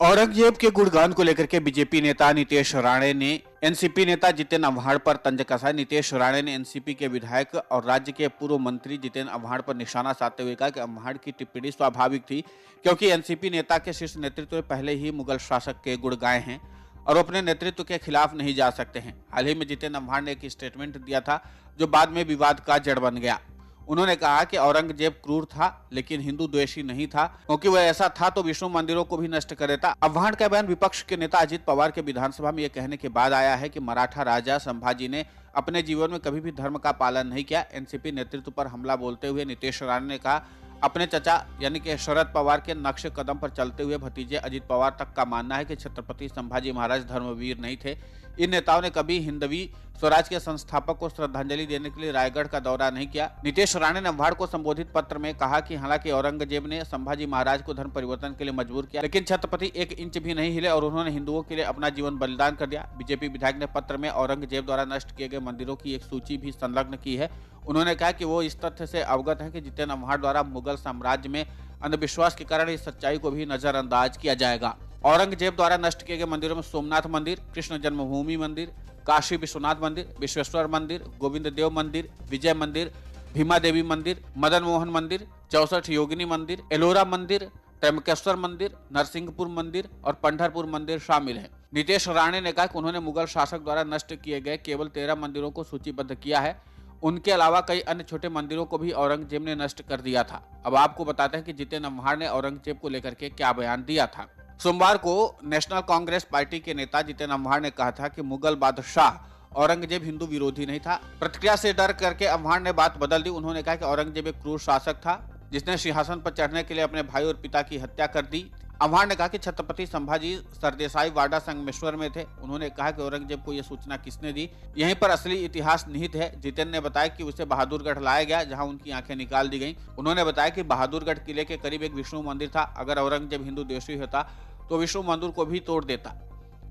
औरंगजेब के गुणगान को लेकर के बीजेपी नेता नीतीश राणे ने एनसीपी नेता जितेन अव्हाड़ पर तंज कसा। नीतीश राणे ने एनसीपी के विधायक और राज्य के पूर्व मंत्री जितेन अव्हाड़ पर निशाना साधते हुए कहा कि अव्हाड़ की टिप्पणी स्वाभाविक थी, क्योंकि एनसीपी नेता के शीर्ष नेतृत्व ने पहले ही मुगल शासक के गुण गाए हैं और अपने नेतृत्व के खिलाफ नहीं जा सकते हैं। हाल ही में जितेन अव्हाड़ ने एक स्टेटमेंट दिया था जो बाद में विवाद का जड़ बन गया। उन्होंने कहा कि औरंगजेब क्रूर था लेकिन हिंदू द्वेषी नहीं था, क्योंकि वह ऐसा था तो विष्णु मंदिरों को भी नष्ट कर देता। अव्हाड़ का बयान विपक्ष के नेता अजित पवार के विधानसभा में यह कहने के बाद आया है कि मराठा राजा संभाजी ने अपने जीवन में कभी भी धर्म का पालन नहीं किया। एनसीपी नेतृत्व पर हमला बोलते हुए नीतीश राणे ने कहा, अपने चचा यानी कि शरद पवार के नक्शे कदम पर चलते हुए भतीजे अजित पवार तक का मानना है कि छत्रपति संभाजी महाराज धर्मवीर नहीं थे। इन नेताओं ने कभी हिंदवी स्वराज के संस्थापक को श्रद्धांजलि देने के लिए रायगढ़ का दौरा नहीं किया। नीतीश राणे ने अव्हाड़ को संबोधित पत्र में कहा कि हालांकि औरंगजेब ने संभाजी महाराज को धर्म परिवर्तन के लिए मजबूर किया, लेकिन छत्रपति एक इंच भी नहीं हिले और उन्होंने हिंदुओं के लिए अपना जीवन बलिदान कर दिया। बीजेपी विधायक ने पत्र में औरंगजेब द्वारा नष्ट किए गए मंदिरों की एक सूची भी संलग्न की है। उन्होंने कहा कि वो इस तथ्य से अवगत है कि जितेन अव्हाड़ द्वारा मुगल साम्राज्य में अंधविश्वास के कारण इस सच्चाई को भी नजरअंदाज किया जाएगा। औरंगजेब द्वारा नष्ट किए गए मंदिरों में सोमनाथ मंदिर, कृष्ण जन्मभूमि मंदिर, काशी विश्वनाथ मंदिर, विश्वेश्वर मंदिर, गोविंद देव मंदिर, विजय मंदिर, भीमा देवी मंदिर, मदन मोहन मंदिर, 64 योगिनी मंदिर, एलोरा मंदिर, त्र्यंबकेश्वर मंदिर, नरसिंहपुर मंदिर और पंढरपुर मंदिर शामिल है। नीतीश राणे ने कहा कि उन्होंने मुगल शासक द्वारा नष्ट किए गए केवल 13 मंदिरों को सूचीबद्ध किया है। उनके अलावा कई अन्य छोटे मंदिरों को भी औरंगजेब ने नष्ट कर दिया था। अब आपको बताते हैं कि जितेन अव्हाड़ ने औरंगजेब को लेकर के क्या बयान दिया था। सोमवार को नेशनल कांग्रेस पार्टी के नेता जितेन अव्हाड़ ने कहा था कि मुगल बादशाह औरंगजेब हिंदू विरोधी नहीं था। प्रतिक्रिया से डर करके अव्हाड़ ने बात बदल दी। उन्होंने कहा कि औरंगजेब एक क्रूर शासक था जिसने सिंहासन पर चढ़ने के लिए अपने भाई और पिता की हत्या कर दी। अव्हाड़ ने कहा कि छत्रपति संभाजी सरदेसाई वाडा संगमेश्वर में थे। उन्होंने कहा कि औरंगजेब को यह सूचना किसने दी, यहीं पर असली इतिहास निहित है। जितेन ने बताया कि उसे बहादुरगढ़ लाया गया जहां उनकी आंखें निकाल दी गईं। उन्होंने बताया कि बहादुरगढ़ किले के करीब एक विष्णु मंदिर था। अगर औरंगजेब हिंदू द्वेषी होता तो विष्णु मंदिर को भी तोड़ देता।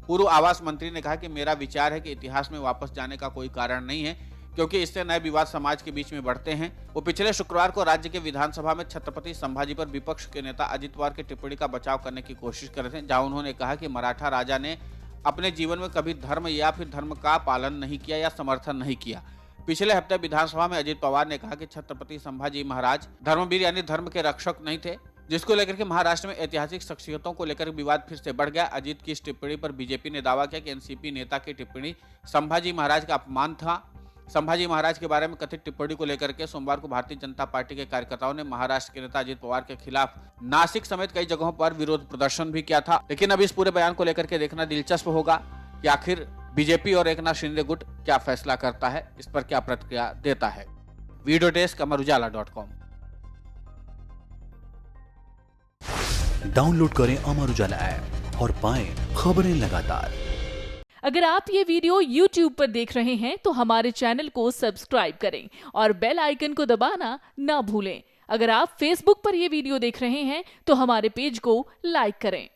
पूर्व आवास मंत्री ने कहा कि मेरा विचार है कि इतिहास में वापस जाने का कोई कारण नहीं है, क्योंकि इससे नए विवाद समाज के बीच में बढ़ते हैं। वो पिछले शुक्रवार को राज्य के विधानसभा में छत्रपति संभाजी पर विपक्ष के नेता अजित पवार की टिप्पणी का बचाव करने की कोशिश कर रहे थे, जहां उन्होंने कहा कि मराठा राजा ने अपने जीवन में कभी धर्म या फिर धर्म का पालन नहीं किया या समर्थन नहीं किया। पिछले हफ्ते विधानसभा में अजित पवार ने कहा कि छत्रपति संभाजी महाराज धर्मवीर यानी धर्म के रक्षक नहीं थे, जिसको लेकर के महाराष्ट्र में ऐतिहासिक शख्सियतों को लेकर विवाद फिर से बढ़ गया। अजित की इस टिप्पणी पर बीजेपी ने दावा किया कि एनसीपी नेता की टिप्पणी संभाजी महाराज का अपमान था। संभाजी महाराज के बारे में कथित टिप्पणी को लेकर के सोमवार को भारतीय जनता पार्टी के कार्यकर्ताओं ने महाराष्ट्र के नेता अजित पवार के खिलाफ नासिक समेत कई जगहों पर विरोध प्रदर्शन भी किया था। लेकिन अब इस पूरे बयान को लेकर के देखना दिलचस्प होगा कि आखिर बीजेपी और एकनाथ शिंदे गुट क्या फैसला करता है, इस पर क्या प्रतिक्रिया देता है। Video desk अमरुजाला.com। डाउनलोड करें अमर उजाला ऐप और पाएं खबरें लगातार। अगर आप ये वीडियो YouTube पर देख रहे हैं तो हमारे चैनल को सब्सक्राइब करें और बेल आइकन को दबाना ना भूलें। अगर आप Facebook पर ये वीडियो देख रहे हैं तो हमारे पेज को लाइक करें।